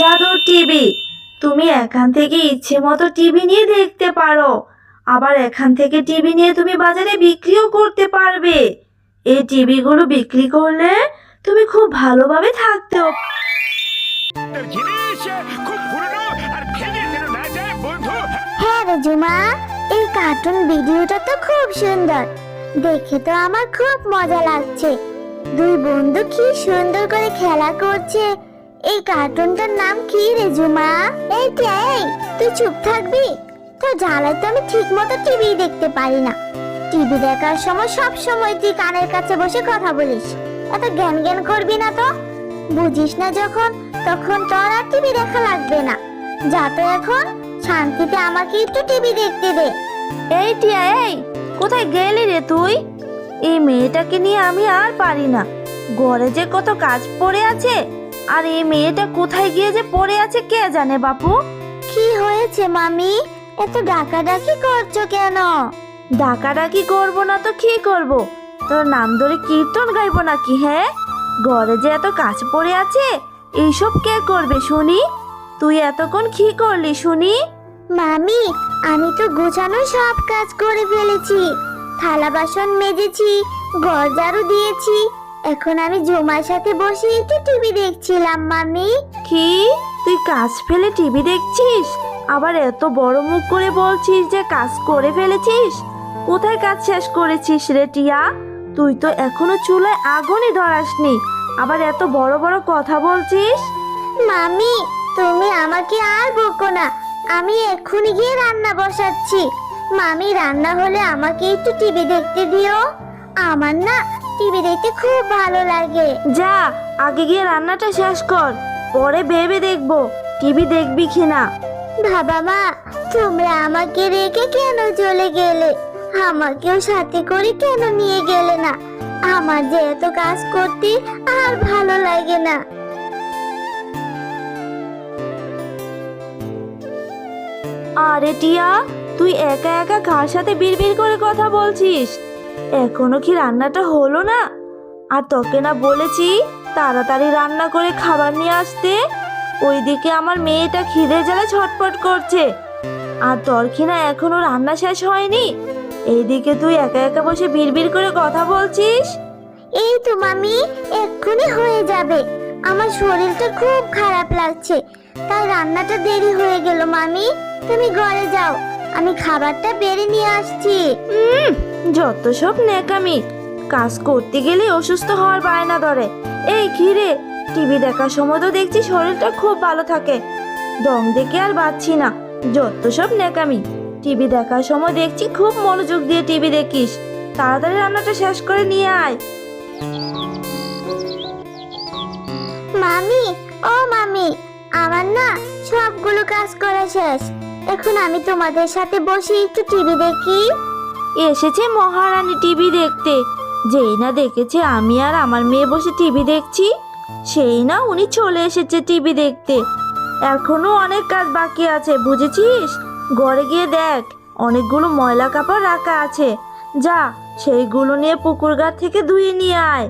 জাদুর টিভি। তুমি এখান থেকে ইচ্ছে মতো টিভি নিয়ে দেখতে পারো, আবার এখান থেকে টিভি নিয়ে তুমি বাজারে বিক্রিও করতে পারবে। এই টিভিগুলো বিক্রি করলে তুমি খুব ভালোভাবে থাকতেও। জিনিস খুব পুরনো আর ভেঙে যেন না যায় বন্ধু। হ্যাঁ রে জুমা, এই কার্টুন ভিডিওটা তো খুব সুন্দর, দেখে তো আমার খুব মজা লাগছে। দুই বন্ধু কি সুন্দর করে খেলা করছে। এই কার্টুনটার নাম কি রে জুমা? এই তুই চুপ থাকবি? তোর জ্বালায় তো আমি ঠিক মতো টিভি দেখতে পারি না। টিভি দেখার সময় সব সময় তুই কানের কাছে বসে কথা বলিস, এত জ্ঞান জ্ঞান করবি না তো। বুঝিস না যখন, তখন তোর আর টিভি দেখা লাগবে না। যা তো এখন শান্তিতে আমাকে একটু টিভি দেখতে দে। এই টিয়া, এই কোথায় গেলি রে তুই? এই মেয়েটাকে নিয়ে আমি আর পারি না। ঘরে যে কত কাজ পড়ে আছে, আর এই মেয়েটা কোথায় গিয়ে যে পড়ে আছে কে জানে বাপু। কি হয়েছে মামি, এত ডাকাডাকি করছো কেন? ডাকাডাকি করবো না তো কি করব? তোর নাম ধরে কীর্তন গাইবো নাকি? হ্যাঁ, ঘরে যে এত কাজ পড়ে আছে, এইসব কে করবে শুনি? তুই এতক্ষণ কি করলি শুনি? মামি, আমি তো গোছানো সব কাজ করে ফেলেছি। থালা বাসন মেজেছি, ঘর ঝাড়ু দিয়েছি। এখন আমি জুমার সাথে বসে একটু টিভি দেখছিলাম মামি। কি, তুই কাজ ফেলে টিভি দেখছিস? আবার এত বড় মুখ করে বলছিস যে কাজ করে ফেলেছিস? কোথায় কাজ শেষ করেছিস রে টিয়া? তুই তো এখনো চুলায় আগুনই ধরাসনি, আবার এত বড় বড় কথা বলছিস। মামি, তুমি আমাকে আর বকো না। আমি এক্ষুনি গিয়ে রান্না বসাচ্ছি। মামি, রান্না হলে আমাকে একটু টিভি দেখতে দিও। আমার না টিভি দেখতে খুব ভালো লাগে। যা, আগে গিয়ে রান্নাটা শেষ কর, পরে ভেবে দেখবো টিভি দেখবি কিনা। বাবা মা, তোমরা আমাকে রেখে কেন চলে গেলে? আমাকেও সাথে করে কেন নিয়ে গেলে না? আমার যে এত কাজ করতে আর ভালো লাগে না। আরে টিয়া, তুই একা একা কার সাথে বিড়বিড় করে কথা বলছিস? এখনো কি রান্নাটা হলো না? আর তোকে না বলেছি তাড়াতাড়ি রান্না করে খাবার নিয়ে আসতে? ওইদিকে আমার মেয়েটা খিদে জ্বালা ছটফট করছে, আর তোর কি না এখনো রান্না শেষ হয়নি? এইদিকে তুই একা একা বসে বিড়বিড় করে কথা বলছিস। এই তো মামি, এক্ষুনি হয়ে যাবে। আমার শরীরটা খুব খারাপ লাগছে, তাই রান্নাটা দেরি হয়ে গেল। মামি, তুমি ঘরে যাও, আমি খাবারটা বেড়ে নিয়ে আসছি। যত সব নেকামি, কাজ করতে গেলে অসুস্থ হওয়ার বায়না ধরে। এই খিরে, টিভি দেখার সময় তো দেখছি শরীরটা খুব ভালো থাকে, দম দেখে আর বাঁচছি না। যত সব নেকামি, টিভি দেখার সময় দেখছি খুব মনোযোগ দিয়ে টিভি দেখিস। তাড়াতাড়ি রান্নাটা শেষ করে নিয়ে আয়। মামি, ও মামি, আমার না সবগুলো কাজ করা শেষ। এখন আমি তোমাদের সাথে বসে একটু টিভি দেখি। এসেছে মহারানী টিভি দেখতে। যেই না দেখেছে আমি আর আমার মেয়ে বসে টিভি দেখছি, সেই না উনি চলে এসেছে টিভি দেখতে। এখনো অনেক কাজ বাকি আছে, বুঝেছিস? ঘরে গিয়ে দেখ, অনেকগুলো ময়লা কাপড় রাখা আছে। যা, সেইগুলো নিয়ে পুকুর ঘাট থেকে ধুয়ে নিয়ে আয়।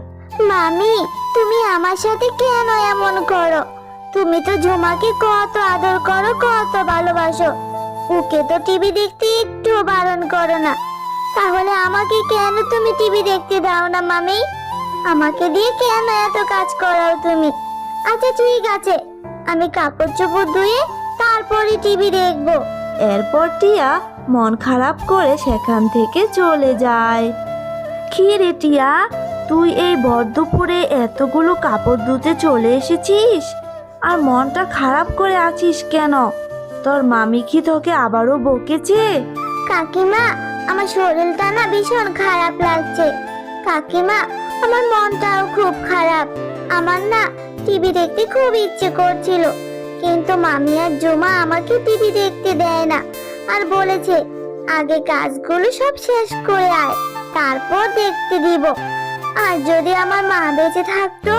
মামি, তুমি আমার সাথে কেন এমন করো? তুমি তো ঝুমাকে কত আদর করো, কত ভালোবাসো। ওকে তো টিভি দেখতে একটু বারণ করো না। তাহলে আমাকে কেন তুমি টিভি দেখতে দাও না মামি? আমাকে দিয়ে কেন এত কাজ করাও তুমি? আচ্ছা ঠিক আছে, আমি কাপড় চোপড় ধুয়ে তারপরে টিভি দেখবো। এরপর টিয়া মন খারাপ করে সেখান থেকে চলে যায়। কি রে টিয়া, তুই এই ভর দুপুরে এতগুলো কাপড় ধুতে চলে এসেছিস, আর মনটা খারাপ করে আছিস কেন? তোর মামি কি তোকে আবারও বকেছে? কাকিমা, আমার শরীরটা না ভীষণ খারাপ লাগছে। কাকিমা, আমার মনটাও খুব খারাপ। আমার না টিভি দেখতে খুব ইচ্ছে করছিল, কিন্তু মামি আর জুমা আমাকে টিভি দেখতে দেয় না, আর বলেছে আগে কাজগুলো সব শেষ করে আয়, তারপর দেখতে দিব। আর যদি আমার মা বেঁচে থাকতো,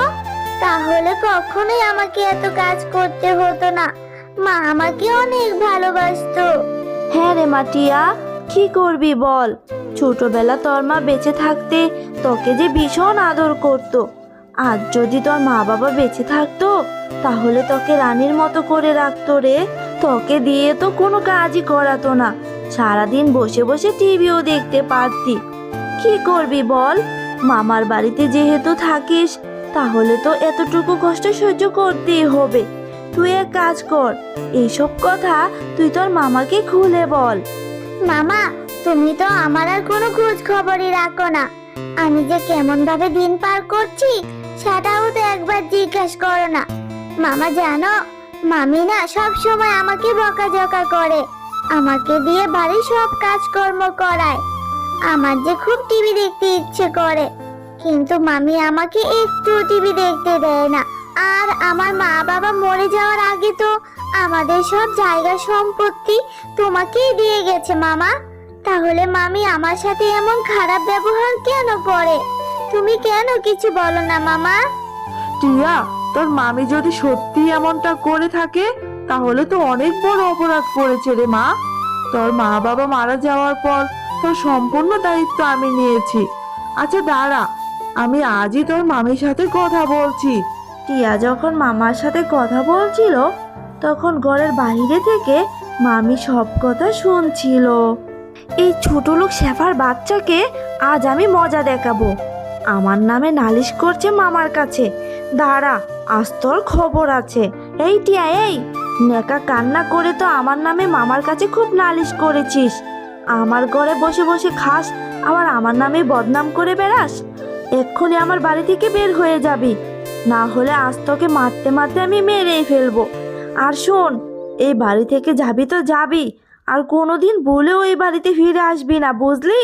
তাহলে কখনোই আমাকে এত কাজ করতে হতো না। মা আমাকে অনেক ভালোবাসতো। হ্যাঁ রে মা টিয়া, কি করবি বল? ছোটবেলা তোর মা বেঁচে থাকতে তোকে যে ভীষণ আদর করতো, আজ যদি তোর মা বাবা বেঁচে থাকতো তাহলে তোকে রানীর মতো করে রাখতো রে। তোকে দিয়ে তো কোনো কাজই করাতো না, সারাদিন বসে বসে টিভিও দেখতে পারতি। কি করবি বল, মামার বাড়িতে যেহেতু থাকিস তাহলে তো এতটুকু কষ্ট সহ্য করতেই হবে। তুই এক কাজ কর, এইসব কথা তুই তোর মামাকে খুলে বল। মামা, তুমি তো আমার আর কোনো খোঁজ খবরই রাখো না। আমি যে কেমন ভাবে দিন পার করছি সেটাও তো একবার জিজ্ঞেস করো না। মামা জানো, মামি না সব সময় আমাকে বকাঝকা করে, আমাকে দিয়ে বাড়ির সব কাজকর্ম করায়। আমার যে খুব টিভি দেখতে ইচ্ছে করে, কিন্তু মামি আমাকে একটু টিভি দেখতে দেয় না। আর আমার মা বাবা মরে যাওয়ার আগে তো আমাদের সব জায়গা সম্পত্তি তোমাকেই দিয়ে গেছে মামা। তাহলে মামি আমার সাথে এমন খারাপ ব্যবহার কেন করে? তুমি কেন কিছু বলো না মামা? টিয়া, তোর মামি যদি সত্যি এমনটা করে থাকে তাহলে তো অনেক বড় অপরাধ করেছে রে মা। তোর মা বাবা মারা যাওয়ার পর তোর সম্পূর্ণ দায়িত্ব আমি নিয়েছি। আচ্ছা দাঁড়া, আমি আজই তোর মামির সাথে কথা বলছি। টিয়া যখন মামার সাথে কথা বলছিল তখন ঘরের বাইরে থেকে মামি সব কথা শুনছিল। এই ছোট লোক শেফার বাচ্চাকে আজ আমি মজা দেখাবো। আমার নামে নালিশ করছে মামার কাছে, দাঁড়া আজ তোর খবর আছে। এই টিয়া, এই নেকা কান্না করে তো আমার নামে মামার কাছে খুব নালিশ করেছিস। আমার ঘরে বসে বসে খাস, আবার আমার নামে বদনাম করে বেড়াস। এক্ষুনি আমার বাড়ি থেকে বের হয়ে যাবি, না হলে আজ তোকে মারতে মারতে আমি মেরেই ফেলবো। আর শোন, এই বাড়ি থেকে যাবি তো যাবি, আর কোনোদিন ভুলেও এই বাড়িতে ফিরে আসবি না, বুঝলি?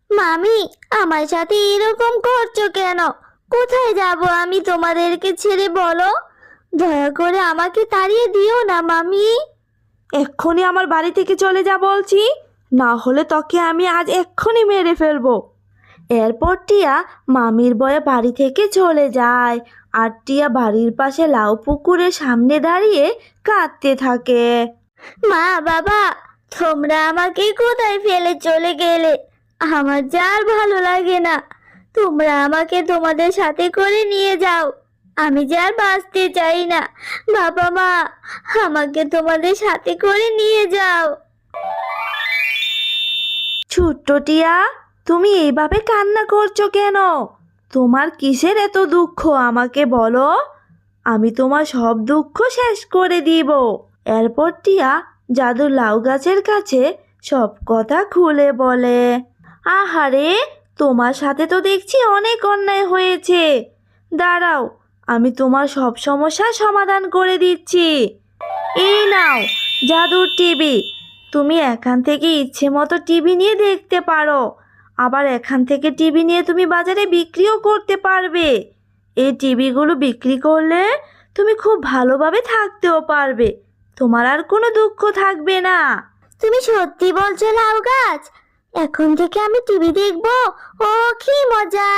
মামি, আমার সাথে এরকম করছো কেন? কোথায় যাব আমি তোমাদেরকে ছেড়ে বলো? দয়া করে আমাকে তাড়িয়ে দিও না মামি। এক্ষুনি আমার বাড়ি থেকে চলে যা বলছি, না হলে তোকে আমি আজ এক্ষুনি মেরে ফেলবো। এরপর টিয়া মামির ভয়ে বাড়ি থেকে চলে যায়। আর টিয়া বাড়ির পাশে লাউ পুকুরের সামনে দাঁড়িয়ে কাঁদতে থাকে। মা বাবা, তোমরা আমাকে কোথায় ফেলে চলে গেলে? আমার যা আর ভালো লাগে না। তোমরা আমাকে তোমাদের সাথে করে নিয়ে যাও। আমি যে আর বাঁচতে চাই না। বাবা মা, আমাকে তোমাদের সাথে করে নিয়ে যাও। ছোট্ট টিয়া, তুমি এইভাবে কান্না করছো কেন? তোমার কিসের এত দুঃখ আমাকে বলো, আমি তোমার সব দুঃখ শেষ করে দিব। এরপর টিয়া জাদুর লাউ গাছের কাছে সব কথা খুলে বলে। আহারে, তোমার সাথে তো দেখছি অনেক অন্যায় হয়েছে। দাঁড়াও, আমি তোমার সব সমস্যার সমাধান করে দিচ্ছি। এই নাও জাদুর টিভি, তুমি এখান থেকে ইচ্ছে মতো টিভি নিয়ে দেখতে পারো। আবার এখান থেকে টিভি নিয়ে তুমি বাজারে বিক্রিও করতে পারবে। এই টিভিগুলো বিক্রি করলে তুমি খুব ভালোভাবে থাকতেও পারবে, তোমার আর কোনো দুঃখ থাকবে না। তুমি সত্যি বলছো লাউ গাছ? এখন থেকে আমি টিভি দেখবো? ও কি মজা!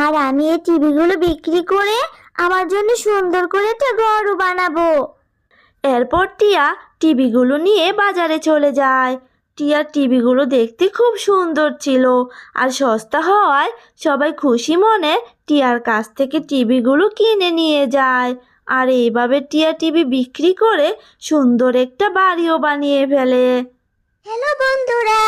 আর আমি এই টিভিগুলো বিক্রি করে আমার জন্য সুন্দর করে একটা ঘরও বানাবো। এরপর টিয়া টিভিগুলো নিয়ে বাজারে চলে যায়। টিয়ার টিভিগুলো দেখতে খুব সুন্দর ছিল আর সস্তা হওয়ায় সবাই খুশি মনে টিয়ার কাছ থেকে টিভিগুলো কিনে নিয়ে যায়। আর এইভাবে টিয়া টিভি বিক্রি করে সুন্দর একটা বাড়িও বানিয়ে ফেলে। হ্যালো বন্ধুরা,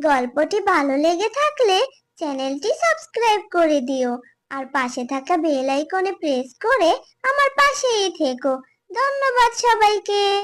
গল্পটি ভালো লেগে থাকলে চ্যানেলটি সাবস্ক্রাইব করে দিও আর পাশে থাকা বেল আইকনে প্রেস করে আমার পাশেই থেকো। ধন্যবাদ সবাইকে।